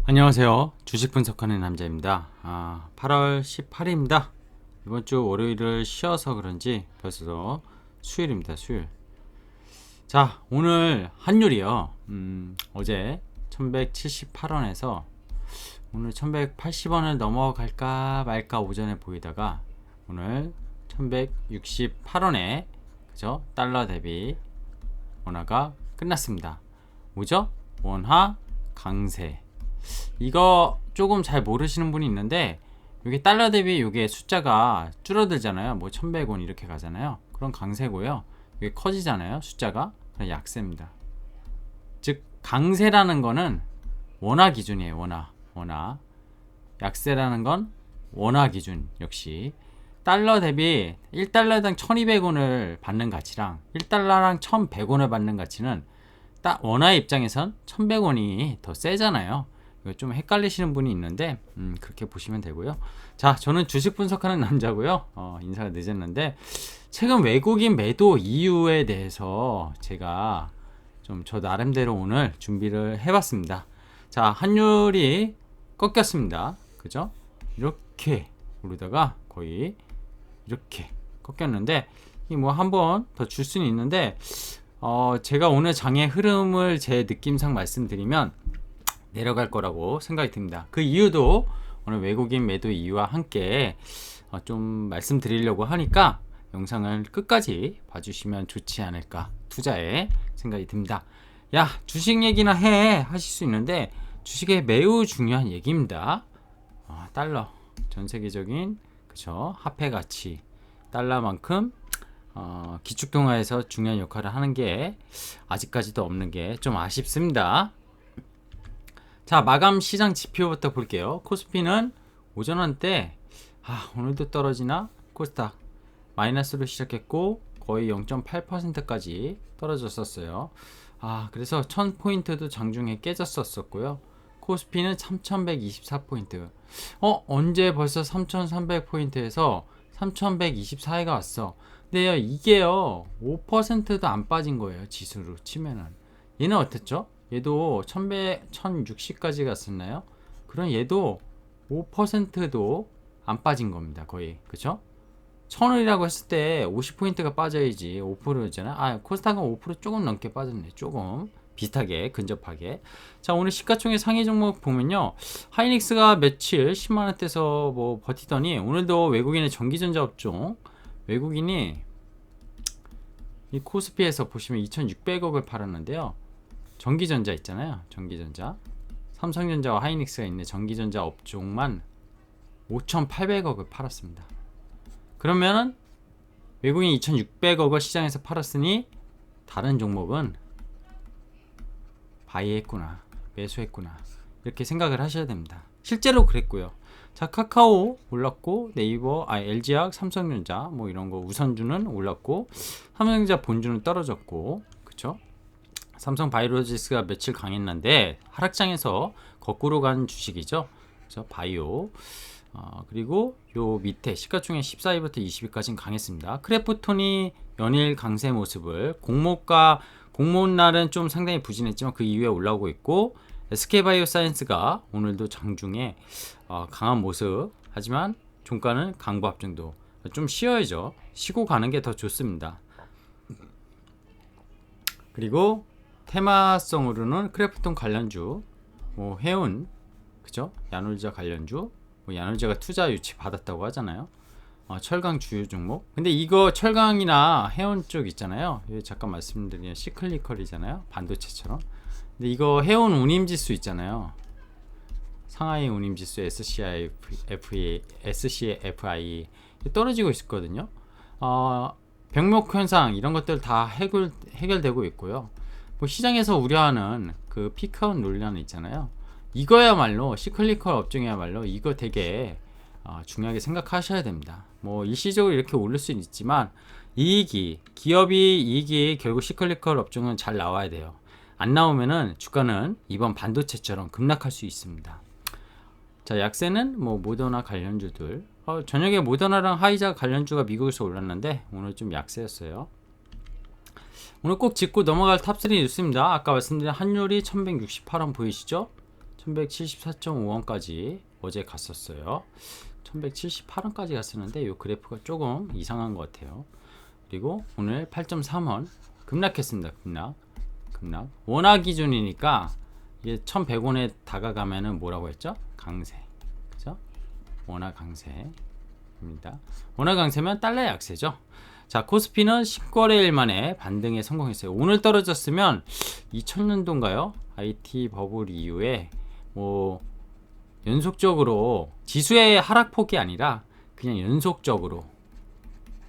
안녕하세요. 주식 분석하는 남자입니다. 8월 18일입니다. 이번 주 월요일을 쉬어서 그런지 벌써 수요일입니다. 수요일. 자, 오늘 환율이요. 어제 1178원에서 오늘 1180원을 넘어갈까 말까 오전에 보이다가 오늘 1168원에 그죠? 달러 대비 원화가 끝났습니다. 뭐죠? 원화 강세. 이거 조금 잘 모르시는 분이 있는데 이게 달러 대비 이게 숫자가 줄어들잖아요. 뭐 1100원 이렇게 가잖아요. 그런 강세고요. 이게 커지잖아요. 숫자가. 그럼 약세입니다. 즉 강세라는 거는 원화 기준이에요. 원화. 약세라는 건 원화 기준 역시 달러 대비 1달러당 1200원을 받는 가치랑 1달러랑 1100원을 받는 가치는 원화의 입장에선 1100원이 더 세잖아요. 이거 좀 헷갈리시는 분이 있는데 그렇게 보시면 되고요. 자, 저는 주식 분석하는 남자고요. 인사가 늦었는데 최근 외국인 매도 이유에 대해서 제가 좀 저 나름대로 오늘 준비를 해봤습니다. 자, 환율이 꺾였습니다. 그죠? 이렇게 오르다가 거의 이렇게 꺾였는데 이 뭐 한 번 더 줄 수는 있는데 제가 오늘 장의 흐름을 제 느낌상 말씀드리면 내려갈 거라고 생각이 듭니다. 그 이유도 오늘 외국인 매도 이유와 함께 좀 말씀드리려고 하니까 영상을 끝까지 봐주시면 좋지 않을까 투자에 생각이 듭니다. 야, 주식 얘기나 해 하실 수 있는데 주식에 매우 중요한 얘기입니다. 달러 전 세계적인 그쵸 화폐 가치 달러만큼 기축통화에서 중요한 역할을 하는 게 아직까지도 없는 게 좀 아쉽습니다. 자, 마감 시장 지표부터 볼게요. 코스피는 오전 한때 오늘도 떨어지나? 코스닥 마이너스로 시작했고 거의 0.8%까지 떨어졌었어요. 그래서 1000포인트도 장중에 깨졌었고요. 코스피는 3124포인트. 언제 벌써 3300포인트에서 3124가 왔어. 근데요, 이게요 5%도 안 빠진 거예요. 지수로 치면은. 얘는 어땠죠? 얘도 1160까지 갔었나요? 그럼 얘도 5%도 안 빠진 겁니다. 거의. 그쵸? 1000원이라고 했을 때 50포인트가 빠져야지 5%잖아. 코스닥은 5% 조금 넘게 빠졌네. 조금. 비슷하게 근접하게. 자, 오늘 시가총액 상위 종목 보면요, 하이닉스가 며칠 10만원대에서 뭐 버티더니 오늘도 외국인의 전기전자 업종 외국인이 이 코스피에서 보시면 2600억을 팔았는데요. 전기전자 있잖아요. 전기전자 삼성전자와 하이닉스가 있는 전기전자 업종만 5800억을 팔았습니다. 그러면은 외국인이 2600억을 시장에서 팔았으니 다른 종목은 바이했구나, 매수했구나, 이렇게 생각을 하셔야 됩니다. 실제로 그랬고요. 자, 카카오 올랐고 네이버, LG학, 삼성전자 뭐 이런 거 우선주는 올랐고 삼성전자 본주는 떨어졌고, 그쵸? 삼성 바이오로직스가 며칠 강했는데 하락장에서 거꾸로 간 주식이죠. 그래서 바이오. 그리고 요 밑에 시가총액 14위부터 20위까지는 강했습니다. 크래프톤이 연일 강세 모습을 공모은 날은 좀 상당히 부진했지만 그 이후에 올라오고 있고, SK바이오사이언스가 오늘도 장중에 강한 모습. 하지만 종가는 강보합 정도. 좀 쉬어야죠. 쉬고 가는 게 더 좋습니다. 그리고 테마성으로는 크래프톤 관련주, 뭐 해운, 그죠? 야놀자 관련주, 뭐 야놀자가 투자 유치 받았다고 하잖아요. 철강 주요 종목. 근데 이거 철강이나 해운 쪽 있잖아요. 잠깐 말씀드리면 시클리컬이잖아요. 반도체처럼. 근데 이거 해운 운임지수 있잖아요. 상하이 운임지수 SCFI 떨어지고 있거든요. 병목 현상 이런 것들 다 해결되고 있고요. 뭐 시장에서 우려하는 그 피크아웃 논란 있잖아요. 이거야말로 시클리컬 업종이야말로 이거 되게 중요하게 생각하셔야 됩니다. 뭐 일시적으로 이렇게 오를 수는 있지만 기업이 이익이 결국 시클리컬 업종은 잘 나와야 돼요. 안 나오면은 주가는 이번 반도체처럼 급락할 수 있습니다. 자, 약세는 뭐 모더나 관련주들. 저녁에 모더나랑 화이자 관련주가 미국에서 올랐는데 오늘 좀 약세였어요. 오늘 꼭 짚고 넘어갈 탑3 뉴스입니다. 아까 말씀드린 환율이 1168원 보이시죠? 1174.5원까지 어제 갔었어요. 1178원까지 갔었는데 이 그래프가 조금 이상한 것 같아요. 그리고 오늘 8.3원 급락했습니다. 급락. 원화 기준이니까 이게 1100원에 다가가면은 뭐라고 했죠? 강세. 그죠? 원화 강세입니다. 원화 강세면 달러의 약세죠. 자, 코스피는 10거래일 만에 반등에 성공했어요. 오늘 떨어졌으면 2000년도인가요? IT 버블 이후에 뭐 연속적으로 지수의 하락폭이 아니라 그냥 연속적으로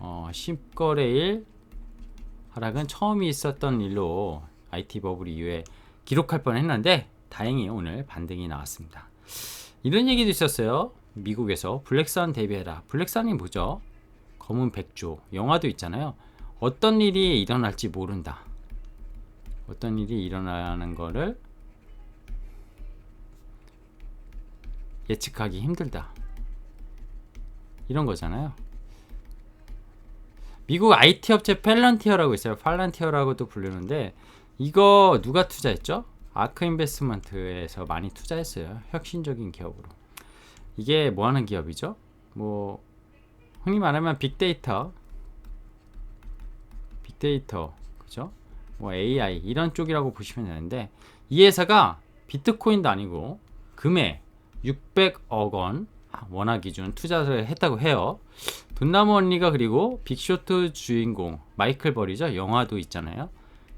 10거래일 하락은 처음이 있었던 일로 IT 버블 이후에 기록할 뻔했는데 다행히 오늘 반등이 나왔습니다. 이런 얘기도 있었어요. 미국에서 블랙선 대비해라. 블랙선이 뭐죠? 검은 백조. 영화도 있잖아요. 어떤 일이 일어날지 모른다. 어떤 일이 일어나는 거를 예측하기 힘들다. 이런 거잖아요. 미국 IT 업체 팔란티어라고 있어요. 팔란티어라고도 부르는데 이거 누가 투자했죠? 아크 인베스트먼트에서 많이 투자했어요. 혁신적인 기업으로. 이게 뭐 하는 기업이죠? 뭐 흔히 말하면 빅데이터, 그죠? 뭐 AI 이런 쪽이라고 보시면 되는데 이 회사가 비트코인도 아니고 금에 600억 원 원화 기준 투자를 했다고 해요. 돈나무 언니가 그리고 빅쇼트 주인공 마이클 버리죠. 영화도 있잖아요.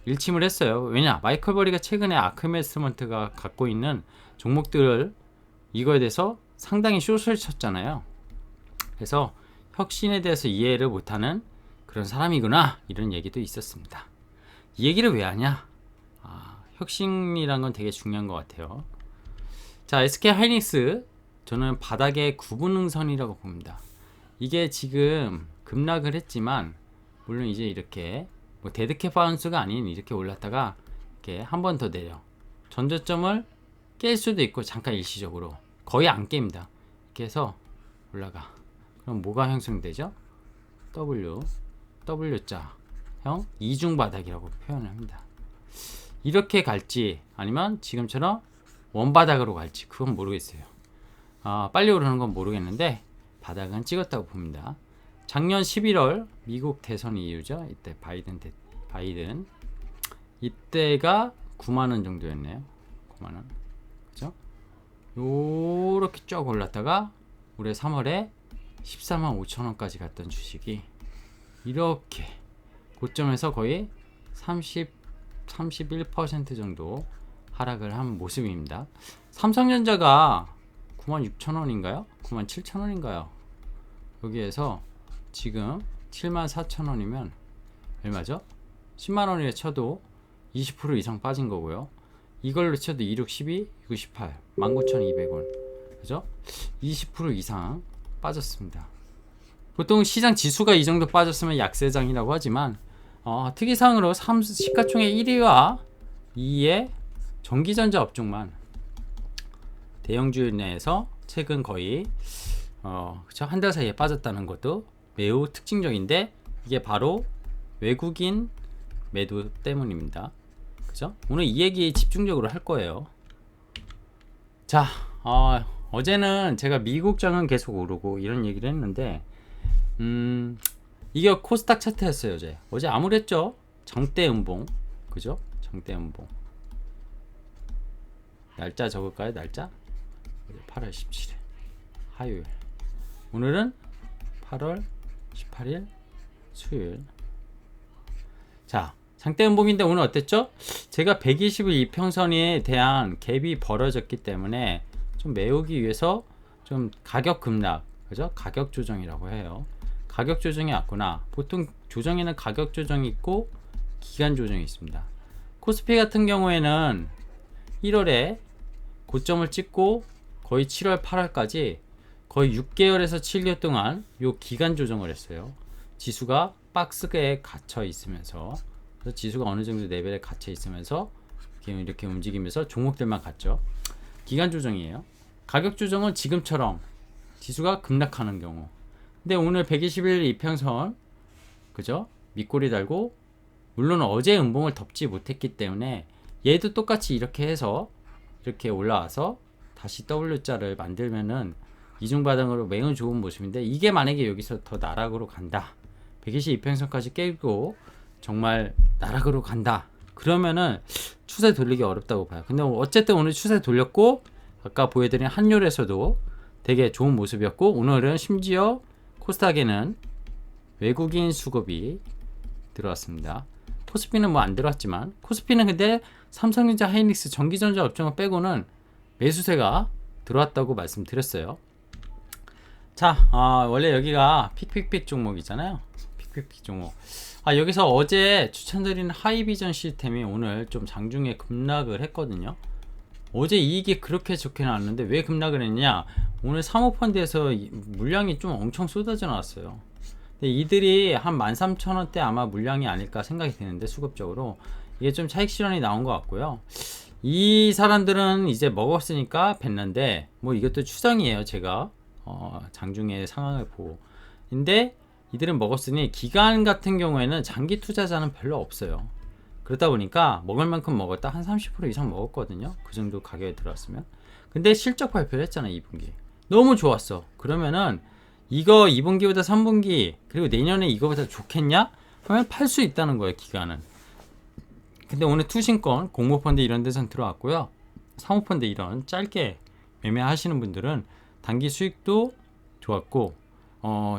일침을 했어요. 왜냐? 마이클 버리가 최근에 아크메스먼트가 갖고 있는 종목들을 이거에 대해서 상당히 숏을 쳤잖아요. 그래서 혁신에 대해서 이해를 못하는 그런 사람이구나 이런 얘기도 있었습니다. 이 얘기를 왜 하냐? 혁신이란 건 되게 중요한 것 같아요. 자, SK 하이닉스 저는 바닥의 구분응선이라고 봅니다. 이게 지금 급락을 했지만 물론 이제 이렇게 뭐 데드캣 바운스가 아닌 이렇게 올랐다가 이렇게 한 번 더 내려 전저점을 깰 수도 있고 잠깐 일시적으로 거의 안 깹니다. 이렇게 해서 올라가. 그럼 뭐가 형성되죠? W자형 이중바닥이라고 표현을 합니다. 이렇게 갈지 아니면 지금처럼 원바닥으로 갈지 그건 모르겠어요. 빨리 오르는 건 모르겠는데 바닥은 찍었다고 봅니다. 작년 11월 미국 대선 이후죠. 이때 바이든 이때가 9만원 정도였네요. 9만원 그죠? 요렇게 쭉 올랐다가 올해 3월에 14만 5천원까지 갔던 주식이 이렇게 고점에서 거의 31% 정도 하락을 한 모습입니다. 삼성전자가 96,000원인가요? 97,000원인가요? 여기에서 지금 74,000원이면 얼마죠? 10만원이라 쳐도 20% 이상 빠진 거고요. 이걸로 쳐도 2, 6, 12, 9, 18 19,200원 그죠? 20% 이상 빠졌습니다. 보통 시장 지수가 이 정도 빠졌으면 약세장이라고 하지만 특이사항으로 시가총액 1위와 2위의 전기전자 업종만 대형주 내에서 최근 거의 그쵸? 한 달 사이에 빠졌다는 것도 매우 특징적인데 이게 바로 외국인 매도 때문입니다. 그죠? 오늘 이 얘기 집중적으로 할 거예요. 자, 어제는 제가 미국장은 계속 오르고 이런 얘기를 했는데 이게 코스닥 차트였어요. 어제 암울했죠. 정대음봉 그죠? 정대음봉 날짜 적을까요? 날짜 8월 17일 화요일. 오늘은 8월 18일 수요일. 자, 장대음봉인데 오늘 어땠죠? 제가 120일 이평선에 대한 갭이 벌어졌기 때문에 좀 메우기 위해서 좀 가격 급락, 그죠? 가격 조정이라고 해요. 가격 조정이 왔구나. 보통 조정에는 가격 조정이 있고 기간 조정이 있습니다. 코스피 같은 경우에는 1월에 고점을 찍고 거의 7월, 8월까지 거의 6개월에서 7개월 동안 요 기간 조정을 했어요. 지수가 박스에 갇혀 있으면서 그래서 지수가 어느 정도 레벨에 갇혀 있으면서 이렇게 움직이면서 종목들만 갔죠. 기간 조정이에요. 가격 조정은 지금처럼 지수가 급락하는 경우. 근데 오늘 120일 이평선 그죠? 밑꼬리 달고 물론 어제 음봉을 덮지 못했기 때문에 얘도 똑같이 이렇게 해서 이렇게 올라와서 다시 W자를 만들면은 이중바닥으로 매우 좋은 모습인데, 이게 만약에 여기서 더 나락으로 간다, 120 이평선까지 깨고 정말 나락으로 간다, 그러면은 추세 돌리기 어렵다고 봐요. 근데 어쨌든 오늘 추세 돌렸고, 아까 보여드린 한율에서도 되게 좋은 모습이었고, 오늘은 심지어 코스닥에는 외국인 수급이 들어왔습니다. 코스피는 뭐 안 들어왔지만, 코스피는 근데 삼성전자, 하이닉스, 전기전자 업종을 빼고는 매수세가 들어왔다고 말씀드렸어요. 자, 원래 여기가 픽픽픽 종목이잖아요. 픽픽픽 종목. 여기서 어제 추천드린 하이비전 시스템이 오늘 좀 장중에 급락을 했거든요. 어제 이익이 그렇게 좋게 나왔는데 왜 급락을 했냐? 오늘 사모펀드에서 물량이 좀 엄청 쏟아져 나왔어요. 근데 이들이 한 13,000원대 아마 물량이 아닐까 생각이 드는데, 수급적으로 이게 좀 차익 실현이 나온 것 같고요. 이 사람들은 이제 먹었으니까 뱉는데, 뭐 이것도 추정이에요. 제가 장중에 상황을 보고. 근데 이들은 먹었으니 기관 같은 경우에는 장기 투자자는 별로 없어요. 그러다 보니까 먹을 만큼 먹었다, 한 30% 이상 먹었거든요. 그 정도 가격에 들어왔으면. 근데 실적 발표를 했잖아, 2분기. 너무 좋았어. 그러면은 이거 2분기보다 3분기 그리고 내년에 이거보다 좋겠냐? 하면 팔 수 있다는 거예요, 기관은. 근데 오늘 투신권, 공모펀드 이런 데선 들어왔고요. 사모펀드 이런 짧게 매매하시는 분들은 단기 수익도 좋았고,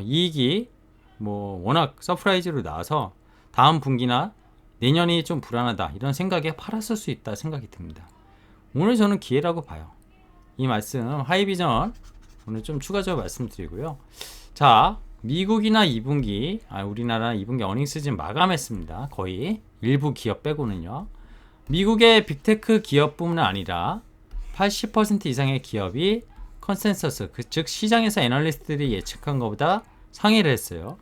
이익이 뭐 워낙 서프라이즈로 나와서 다음 분기나 내년이 좀 불안하다, 이런 생각에 팔았을 수 있다 생각이 듭니다. 오늘 저는 기회라고 봐요. 이 말씀 하이비전 오늘 좀 추가적으로 말씀드리고요. 자, 미국이나 2분기, 우리나라 2분기 어닝 시즌 마감했습니다. 거의 일부 기업 빼고는요. 미국의 빅테크 기업뿐만 아니라 80% 이상의 기업이 컨센서스, 즉 시장에서 애널리스트들이 예측한 것보다 상회를 했어요.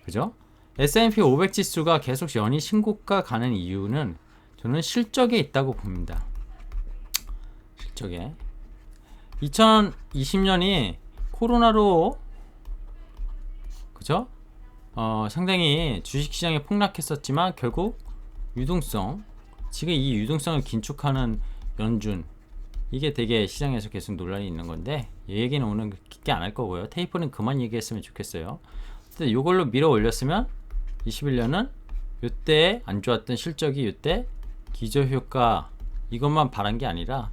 그죠? S&P 500 지수가 계속 연이 신고가 가는 이유는 저는 실적에 있다고 봅니다. 실적에 2020년이 코로나로, 그죠? 상당히 주식시장이 폭락했었지만 결국 유동성, 지금 이 유동성을 긴축하는 연준, 이게 되게 시장에서 계속 논란이 있는 건데, 이 얘기는 오늘 깊게 안 할 거고요. 테이프는 그만 얘기했으면 좋겠어요. 근데 이걸로 밀어 올렸으면 21년은 이때 안 좋았던 실적이 이때 기저효과 이것만 바란 게 아니라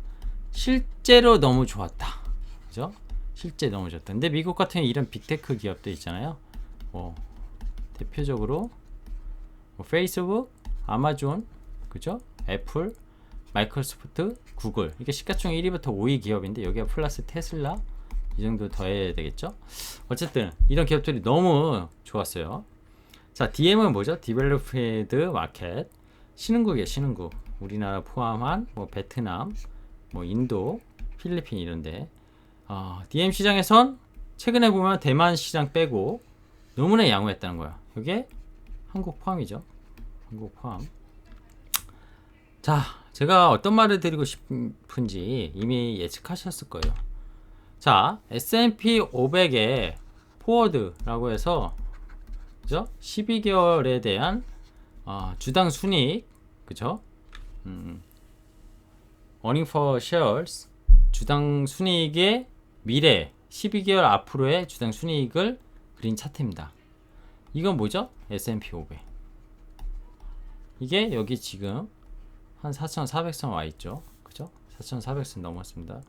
실제로 너무 좋았다. 그죠? 실제 너무 좋았다. 근데 미국 같은 이런 빅테크 기업도 있잖아요. 대표적으로 페이스북, 아마존, 그죠? 애플, 마이크로소프트, 구글, 이게 시가총 1위부터 5위 기업인데 여기가 플러스 테슬라, 이 정도 더해야 되겠죠? 어쨌든 이런 기업들이 너무 좋았어요. 자, DM은 뭐죠? 디벨로피드 마켓. 신흥국이에요, 신흥국. 우리나라 포함한 뭐 베트남, 뭐 인도, 필리핀 이런데, DM 시장에선 최근에 보면 대만 시장 빼고 너무나 양호했다는 거야. 이게 한국 포함이죠. 한국 포함. 자, 제가 어떤 말을 드리고 싶은지 이미 예측하셨을 거예요. 자, S&P 500의 포워드라고 해서, 그죠? 12개월에 대한 주당 순이익, 그죠? earning per shares, 주당 순이익의 미래 12개월 앞으로의 주당 순이익을 그린 차트입니다. 이건 뭐죠? S&P 500. 이게 여기 지금 한 4,400선 와 있죠. 그죠? 4,400선 넘었습니다.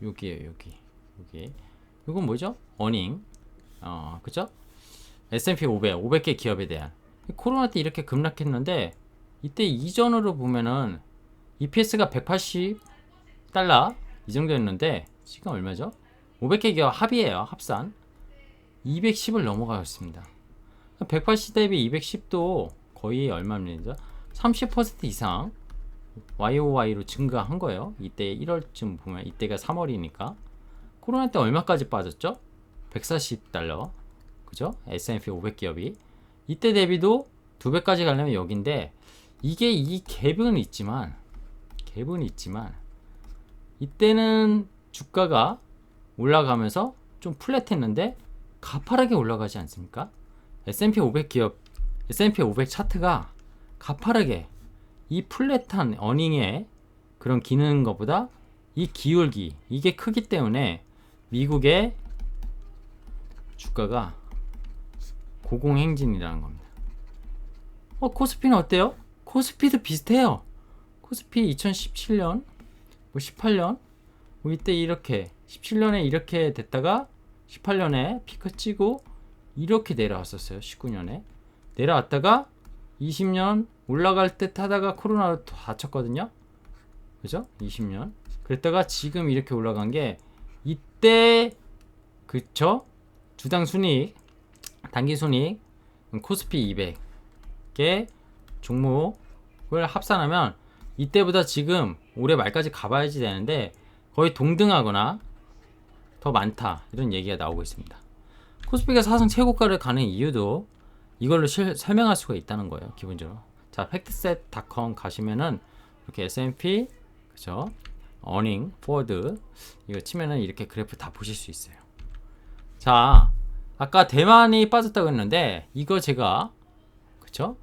여기에요, 여기. 이건 뭐죠? 어닝. 그죠? S&P 500, 500개 기업에 대한. 코로나 때 이렇게 급락했는데, 이때 이전으로 보면은 EPS가 180달러 이 정도였는데, 지금 얼마죠? 500개 기업 합이에요, 합산. 210을 넘어가였습니다. 180 대비 210도 거의 얼마입니다? 30% 이상 YOY로 증가한 거예요. 이때 1월쯤 보면, 이때가 3월이니까. 코로나 때 얼마까지 빠졌죠? 140달러. 그죠? S&P 500 기업이. 이때 대비도 2배까지 가려면 여긴데, 이게 이 갭은 있지만, 이때는 주가가 올라가면서 좀 플랫했는데, 가파르게 올라가지 않습니까? S&P 500 기업, S&P 500 차트가 가파르게 이 플랫한 어닝의 그런 기능인 것보다 이 기울기 이게 크기 때문에 미국의 주가가 고공행진이라는 겁니다. 코스피는 어때요? 코스피도 비슷해요. 코스피 2017년, 18년, 이때 이렇게 17년에 이렇게 됐다가 18년에 피크 치고 이렇게 내려왔었어요. 19년에 내려왔다가 20년 올라갈 듯 하다가 코로나로 다쳤거든요. 그죠? 20년 그랬다가 지금 이렇게 올라간 게 이때 그쵸? 주당 순이익, 단기 순이익, 코스피 200개 종목을 합산하면 이때보다 지금 올해 말까지 가봐야지 되는데 거의 동등하거나 더 많다 이런 얘기가 나오고 있습니다. 코스피가 사상 최고가를 가는 이유도 이걸로 설명할 수가 있다는 거예요. 기본적으로 자 팩트셋.com 가시면은 이렇게 S&P 그죠? 어닝, 포워드 이거 치면은 이렇게 그래프 다 보실 수 있어요. 자 아까 대만이 빠졌다고 했는데 이거 제가 그쵸?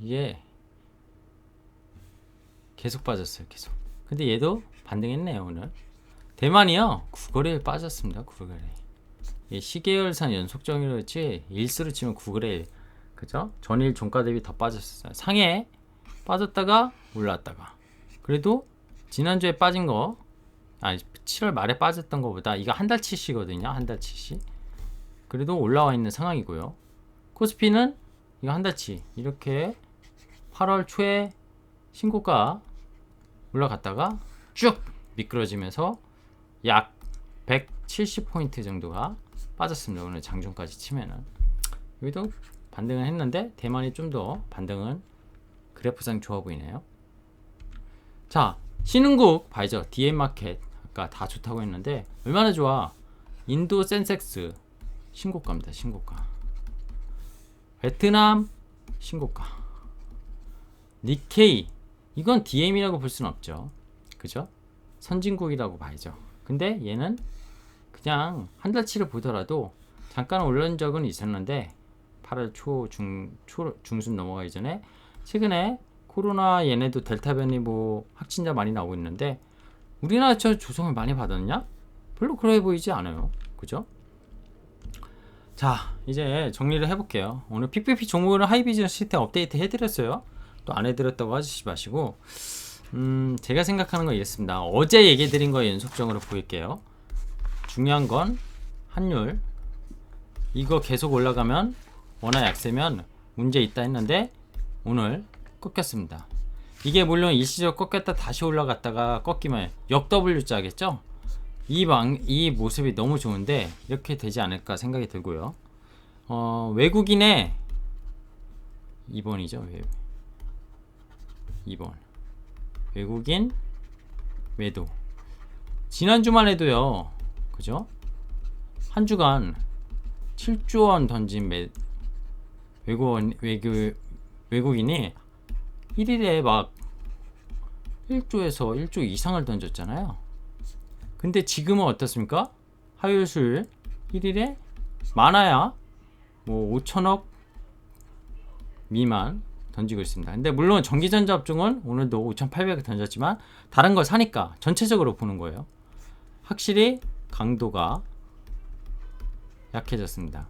이게 계속 빠졌어요. 계속. 근데 얘도 반등했네요. 오늘 대만이요 9거래일 빠졌습니다. 9거래일 시계열상 연속정이로 그렇지 일수로 치면 9거래일 그죠? 전일 종가 대비 더 빠졌어요. 상해 빠졌다가 올랐다가 그래도 지난주에 빠진 거 7월 말에 빠졌던 거보다 이거 한 달치시거든요. 한 달치시 그래도 올라와 있는 상황이고요. 코스피는 이거 한 달치 이렇게 8월 초에 신고가 올라갔다가 쭉 미끄러지면서 약 170포인트 정도가 빠졌습니다. 오늘 장중까지 치면은 여기도 반등을 했는데 대만이 좀 더 반등은 그래프상 좋아 보이네요. 자 신흥국 봐야죠. DM마켓 아까 다 좋다고 했는데 얼마나 좋아. 인도 센섹스 신고가입니다. 신고가. 베트남 신고가. 니케이 이건 DM이라고 볼 수는 없죠. 그죠? 선진국이라고 봐야죠. 근데 얘는 그냥 한 달치를 보더라도 잠깐 올른 적은 있었는데 8월 중순 넘어가기 전에 최근에 코로나 얘네도 델타 변이 확진자 많이 나오고 있는데 우리나라 조정을 많이 받았냐? 별로 그래 보이지 않아요. 그죠? 자 이제 정리를 해볼게요. 오늘 PPP 종목은 하이비전 시스템 업데이트 해드렸어요. 또 안 해드렸다고 하시지 마시고 제가 생각하는 건 이랬습니다. 어제 얘기해드린 거 연속적으로 보일게요. 중요한 건 환율 이거 계속 올라가면 원화 약세면 문제 있다 했는데 오늘 꺾였습니다. 이게 물론 일시적으로 꺾였다 다시 올라갔다가 꺾이면 역 W자겠죠? 이 모습이 너무 좋은데 이렇게 되지 않을까 생각이 들고요. 외국인의 2번이죠. 2번 외국인 매도 지난 주만 해도요. 그죠? 한 주간 7조 원 던진 외국인이 1일에 막 1조에서 1조 이상을 던졌잖아요. 근데 지금은 어떻습니까? 화요일 수요일 1일에 많아야 5천억 미만 던지고 있습니다. 근데 물론 전기전자 업종은 오늘도 5,800을 던졌지만 다른 걸 사니까 전체적으로 보는 거예요. 확실히 강도가 약해졌습니다.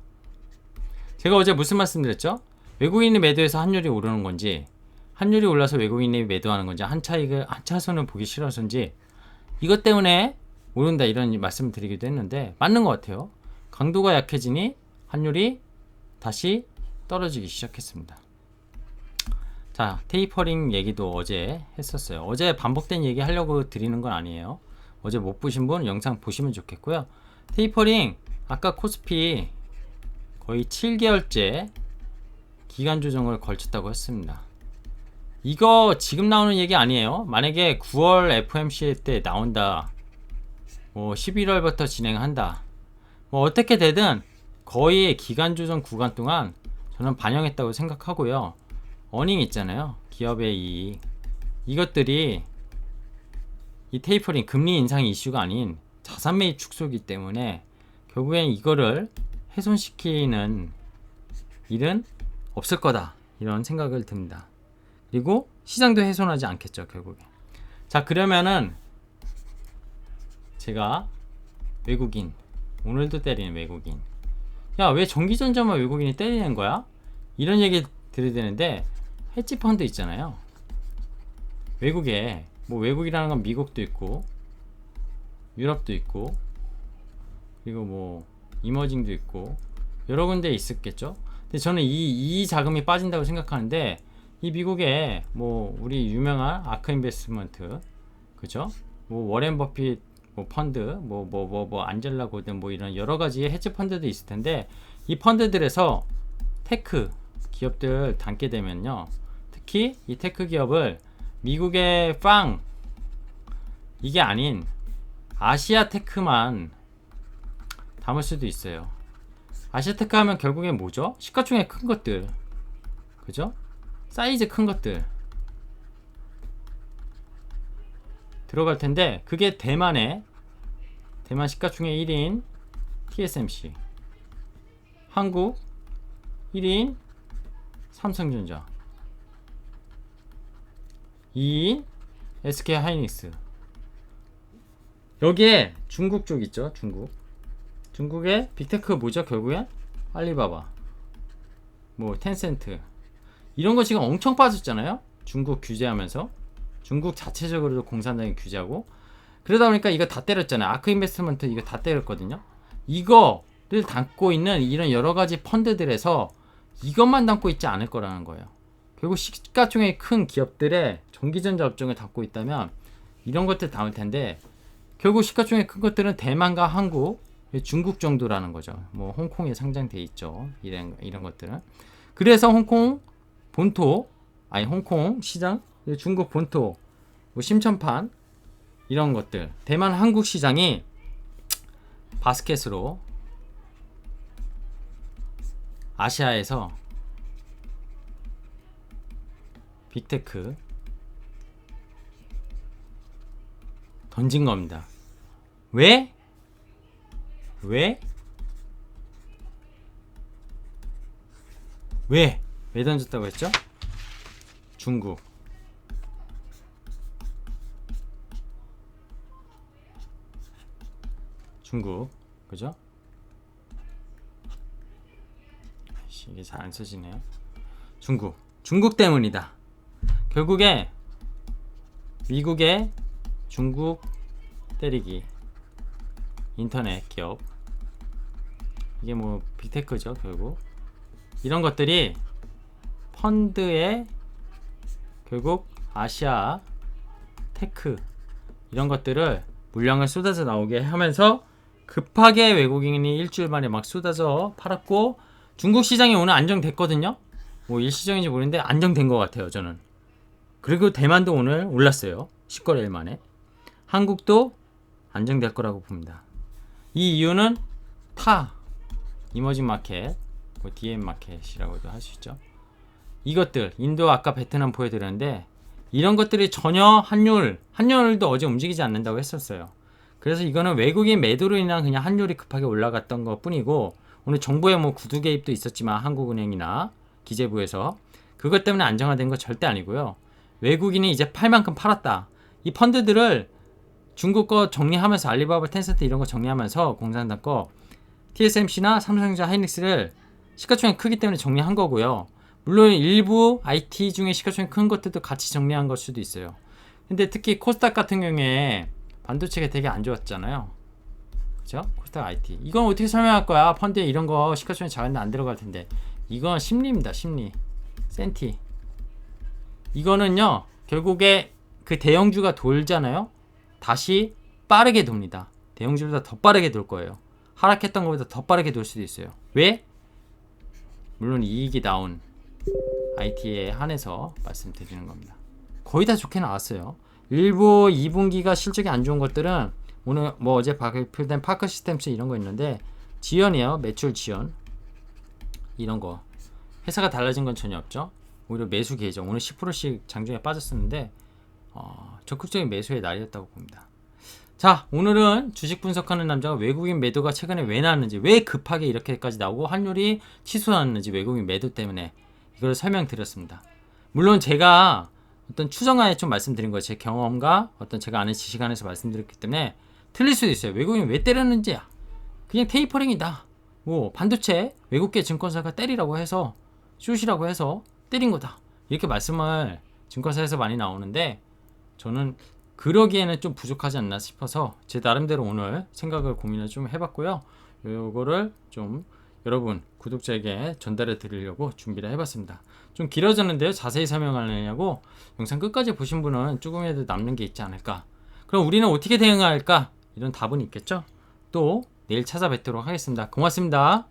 제가 어제 무슨 말씀 드렸죠? 외국인이 매도해서 환율이 오르는 건지 환율이 올라서 외국인이 매도하는 건지 한 차선을 보기 싫어서인지 이것 때문에 오른다 이런 말씀을 드리기도 했는데 맞는 것 같아요. 강도가 약해지니 환율이 다시 떨어지기 시작했습니다. 자 테이퍼링 얘기도 어제 했었어요. 어제 반복된 얘기 하려고 드리는 건 아니에요. 어제 못 보신 분 영상 보시면 좋겠고요. 테이퍼링 아까 코스피 거의 7개월째 기간 조정을 걸쳤다고 했습니다. 이거 지금 나오는 얘기 아니에요. 만약에 9월 FOMC 때 나온다 11월부터 진행한다 어떻게 되든 거의 기간 조정 구간 동안 저는 반영했다고 생각하고요. 어닝 있잖아요. 기업의 이익 이것들이 이 테이퍼링 금리 인상 이슈가 아닌 자산 매입 축소이기 때문에 결국엔 이거를 훼손시키는 일은 없을 거다 이런 생각을 듭니다. 그리고 시장도 훼손하지 않겠죠. 결국에 자, 그러면은 제가 외국인, 오늘도 때리는 외국인, 야, 왜 전기전자만 외국인이 때리는 거야? 이런 얘기 들어야 되는데, 헤지펀드 있잖아요. 외국에, 뭐 외국이라는 건 미국도 있고 유럽도 있고, 그리고 뭐 이머징도 있고 여러 군데 있었겠죠. 근데 저는 이 자금이 빠진다고 생각하는데, 이 미국에 뭐 우리 유명한 아크 인베스트먼트, 그죠? 뭐 워렌 버핏 뭐 펀드, 뭐 안젤라 고든, 뭐 이런 여러 가지 헤지 펀드도 있을 텐데, 이 펀드들에서 테크 기업들 담게 되면요, 특히 이 테크 기업을 미국의 빵 이게 아닌 아시아 테크만 담을 수도 있어요. 아시아 테크 하면 결국엔 뭐죠? 시가총액 큰 것들, 그죠? 사이즈 큰 것들 들어갈 텐데, 그게 대만 시가총액 1인 TSMC, 한국 1인 삼성전자, 2인 SK 하이닉스. 여기에 중국 쪽 있죠. 중국의 빅테크 뭐죠? 결국엔 알리바바, 뭐 텐센트, 이런 거 지금 엄청 빠졌잖아요. 중국 규제하면서, 중국 자체적으로도 공산당이 규제하고, 그러다 보니까 이거 다 때렸잖아요. 아크 인베스트먼트 이거 다 때렸거든요. 이거를 담고 있는 이런 여러 가지 펀드들에서 이것만 담고 있지 않을 거라는 거예요. 결국 시가총액이 큰 기업들의 전기전자 업종을 담고 있다면 이런 것들 담을 텐데, 결국 시가총액 큰 것들은 대만과 한국, 중국 정도라는 거죠. 뭐 홍콩에 상장돼 있죠. 이런 것들은. 그래서 홍콩 시장, 중국 본토, 뭐 심천판, 이런 것들, 대만 한국 시장이 바스켓으로 아시아에서 빅테크 던진 겁니다. 왜 던졌다고 했죠? 중국, 그죠? 이게 잘 안 써지네요. 중국 때문이다. 결국에 미국의 중국 때리기, 인터넷 기업, 이게 뭐 빅테크죠. 결국 이런 것들이 펀드에 결국 아시아 테크 이런 것들을 물량을 쏟아져 나오게 하면서, 급하게 외국인이 일주일 만에 막 쏟아져 팔았고, 중국 시장이 오늘 안정됐거든요. 뭐 일시적인지 모르는데 안정된 것 같아요, 저는. 그리고 대만도 오늘 올랐어요. 10거래일 만에. 한국도 안정될 거라고 봅니다. 이 이유는 이머징 마켓, 뭐 DM 마켓이라고도 할 수 있죠. 이것들, 인도 아까 베트남 보여드렸는데, 이런 것들이 전혀 환율도 어제 움직이지 않는다고 했었어요. 그래서 이거는 외국인 매도로 인한 그냥 환율이 급하게 올라갔던 것 뿐이고, 오늘 정부의 뭐 구두 개입도 있었지만 한국은행이나 기재부에서 그것 때문에 안정화된 거 절대 아니고요. 외국인이 이제 팔 만큼 팔았다. 이 펀드들을 중국 거 정리하면서, 알리바바, 텐센트 이런 거 정리하면서, 공산당 거 TSMC나 삼성전자, 하이닉스를 시가총액 크기 때문에 정리한 거고요. 물론 일부 IT 중에 시가총액 큰 것들도 같이 정리한 걸 수도 있어요. 근데 특히 코스닥 같은 경우에 반도체가 되게 안 좋았잖아요. 그죠? 코스닥 IT. 이건 어떻게 설명할 거야? 펀드에 이런 거 시가총액 작은데 안 들어갈 텐데. 이건 심리입니다. 심리. 센티. 이거는요, 결국에 그 대형주가 돌잖아요. 다시 빠르게 돕니다. 대형주보다 더 빠르게 돌 거예요. 하락했던 것보다 더 빠르게 돌 수도 있어요. 왜? 물론 이익이 나온 IT에 한해서 말씀드리는 겁니다. 거의 다 좋게 나왔어요. 일부 2분기가 실적이 안 좋은 것들은 오늘 뭐 어제 발표된 파크 시스템스 이런 거 있는데, 지연이에요. 매출 지연. 이런 거. 회사가 달라진 건 전혀 없죠. 오히려 매수 계정. 오늘 10%씩 장중에 빠졌었는데 적극적인 매수의 날이었다고 봅니다. 자, 오늘은 주식 분석하는 남자가 외국인 매도가 최근에 왜 나왔는지, 왜 급하게 이렇게까지 나오고 환율이 치솟았는지, 외국인 매도 때문에 이걸 설명드렸습니다. 물론 제가 어떤 추정하에 좀 말씀드린 거예요. 제 경험과 어떤 제가 아는 지식 안에서 말씀드렸기 때문에 틀릴 수도 있어요. 외국인이 왜 때렸는지야. 그냥 테이퍼링이다. 뭐 반도체 외국계 증권사가 때리라고 해서 슛이라고 해서 때린 거다. 이렇게 말씀을 증권사에서 많이 나오는데 저는 그러기에는 좀 부족하지 않나 싶어서 제 나름대로 오늘 생각을 고민을 좀 해봤고요. 요거를 좀 여러분 구독자에게 전달해 드리려고 준비를 해봤습니다. 좀 길어졌는데요. 자세히 설명하려고 영상 끝까지 보신 분은 조금이라도 남는 게 있지 않을까. 그럼 우리는 어떻게 대응할까? 이런 답은 있겠죠? 또 내일 찾아뵙도록 하겠습니다. 고맙습니다.